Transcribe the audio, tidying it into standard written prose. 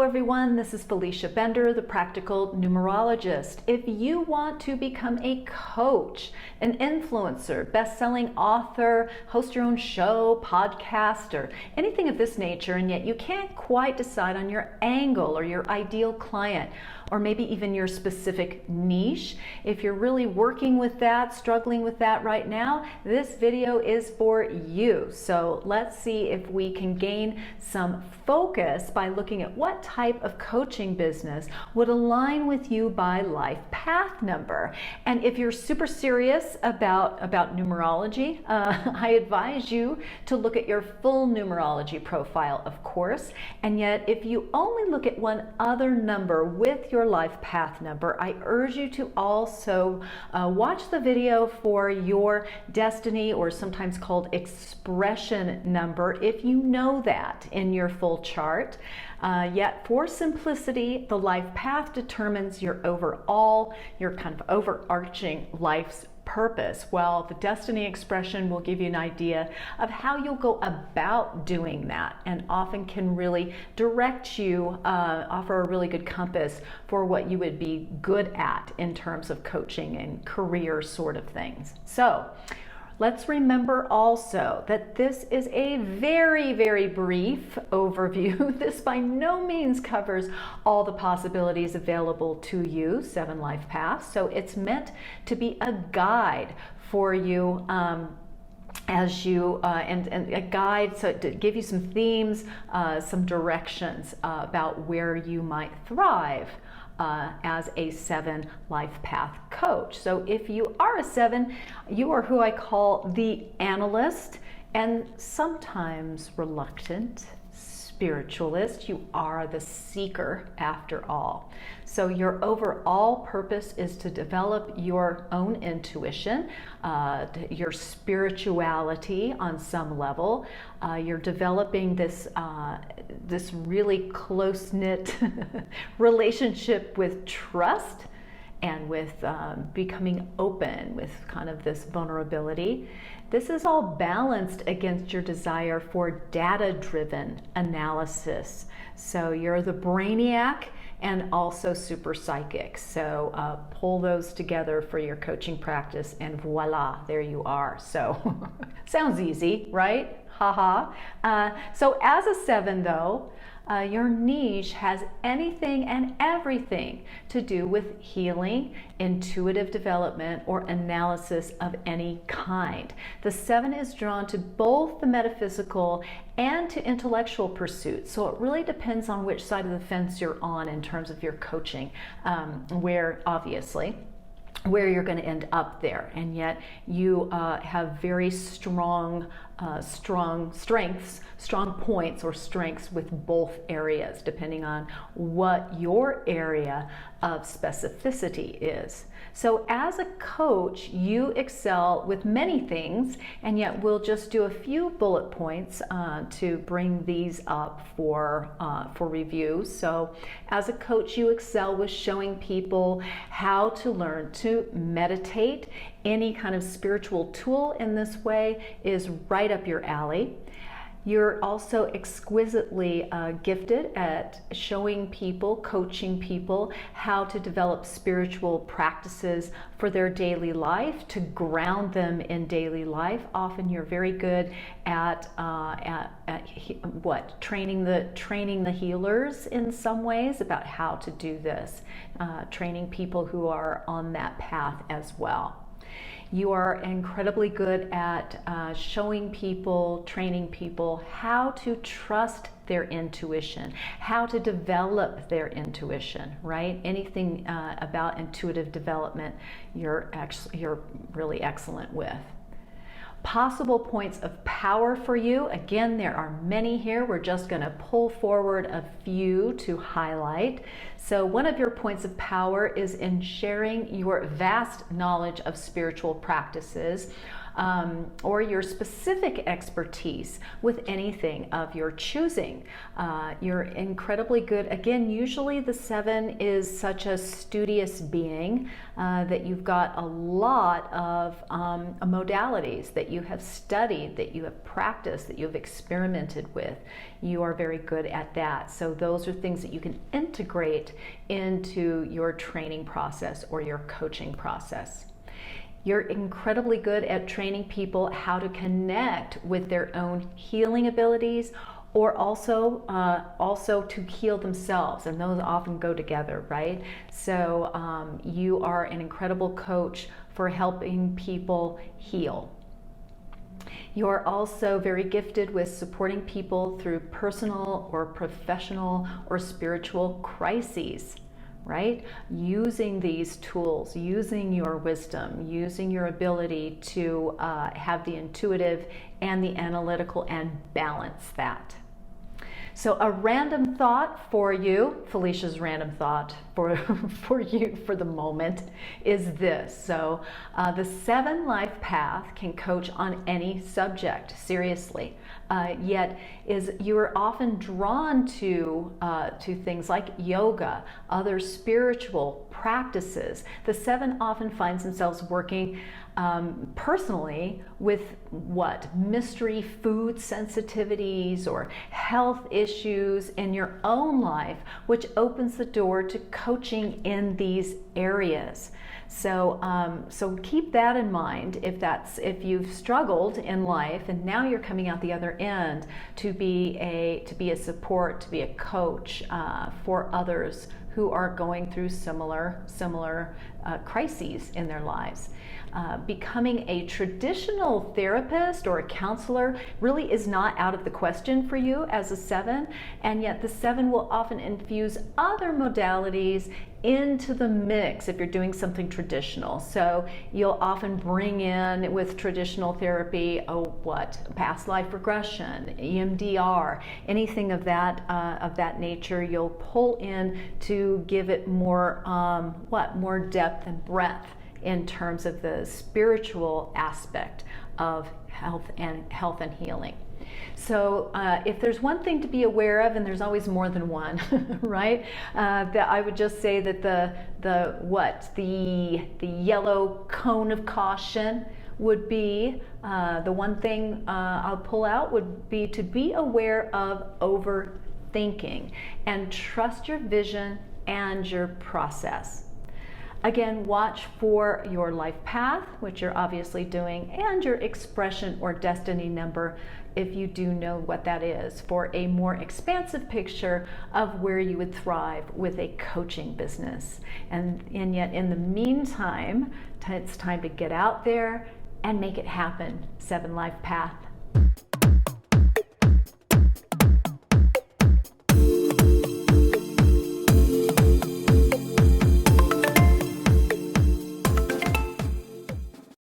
everyone, this is Felicia Bender, the Practical Numerologist. If you want to become a coach, an influencer, best-selling author, host your own show, podcast, or anything of this nature, and yet you can't quite decide on your angle or your ideal client, or maybe even your specific niche, if you're really working with that, struggling with that right now, this video is for you. So let's see if we can gain some focus by looking at what type of coaching business would align with you by life path number. And if you're super serious about numerology, I advise you to look at your full numerology profile, of course. And yet, if you only look at one other number with your life path number, I urge you to also watch the video for your destiny, or sometimes called expression number, if you know that in your full chart. Yet for simplicity, the life path determines your overall, your kind of overarching life's purpose, while the destiny expression will give you an idea of how you'll go about doing that, and often can really direct you, offer a really good compass for what you would be good at in terms of coaching and career sort of things. So let's remember also that this is a very, very brief overview. This by no means covers all the possibilities available to you, 7 life paths. So it's meant to be a guide for you as you, and a guide, so to give you some themes, some directions about where you might thrive as a 7 life path coach. So if you are a 7, you are who I call the analyst, and sometimes reluctant spiritualist. You are the seeker after all. So your overall purpose is to develop your own intuition, your spirituality on some level. You're developing this this really close-knit relationship with trust, and with becoming open, with kind of this vulnerability. This is all balanced against your desire for data-driven analysis. So you're the brainiac and also super psychic. So pull those together for your coaching practice, and voila, there you are. So sounds easy, right? Haha. So as a 7 though, your niche has anything and everything to do with healing, intuitive development, or analysis of any kind. The 7 is drawn to both the metaphysical and to intellectual pursuits. So it really depends on which side of the fence you're on in terms of your coaching, where obviously where you're going to end up there. And yet you have very strong strengths, strong points or strengths with both areas, depending on what your area of specificity is. So as a coach, you excel with many things, and yet we'll just do a few bullet points to bring these up for review. So as a coach, you excel with showing people how to learn to meditate. Any kind of spiritual tool in this way is right up your alley. You're also exquisitely gifted at showing people, coaching people how to develop spiritual practices for their daily life, to ground them in daily life. Often you're very good at training the healers in some ways about how to do this, training people who are on that path as well. You are incredibly good at showing people, training people how to trust their intuition, how to develop their intuition, right? Anything about intuitive development, you're really excellent with. Possible points of power for you. Again, there are many here. We're just going to pull forward a few to highlight. So one of your points of power is in sharing your vast knowledge of spiritual practices or your specific expertise with anything of your choosing. You're incredibly good. Again, usually the 7 is such a studious being that you've got a lot of modalities that you have studied, that you have practiced, that you have experimented with. You are very good at that. So those are things that you can integrate into your training process or your coaching process. You're incredibly good at training people how to connect with their own healing abilities, or also to heal themselves, and those often go together, right? So you are an incredible coach for helping people heal. You're also very gifted with supporting people through personal or professional or spiritual crises, right? Using these tools, using your wisdom, using your ability to have the intuitive and the analytical and balance that. So a random thought for you, Felicia's random thought for you for the moment is this. So the 7 life path can coach on any subject, seriously. Yet you're often drawn to things like yoga, other spiritual practices. The 7 often finds themselves working personally with mystery food sensitivities or health issues in your own life, which opens the door to coaching in these areas. So keep that in mind if you've struggled in life and now you're coming out the other end to be a support, to be a coach for others who are going through similar crises in their lives. Becoming a traditional therapist or a counselor really is not out of the question for you as a 7, and yet the 7 will often infuse other modalities into the mix if you're doing something traditional. So you'll often bring in with traditional therapy, past life regression, EMDR, anything of that nature. You'll pull in to give it more more depth and breadth in terms of the spiritual aspect of health and healing. So if there's one thing to be aware of, and there's always more than one, right? That I would just say that the yellow cone of caution would be the one thing I'll pull out would be to be aware of overthinking and trust your vision and your process. Again, watch for your life path, which you're obviously doing, and your expression or destiny number, if you do know what that is, for a more expansive picture of where you would thrive with a coaching business. And yet in the meantime, it's time to get out there and make it happen. 7 Life Path.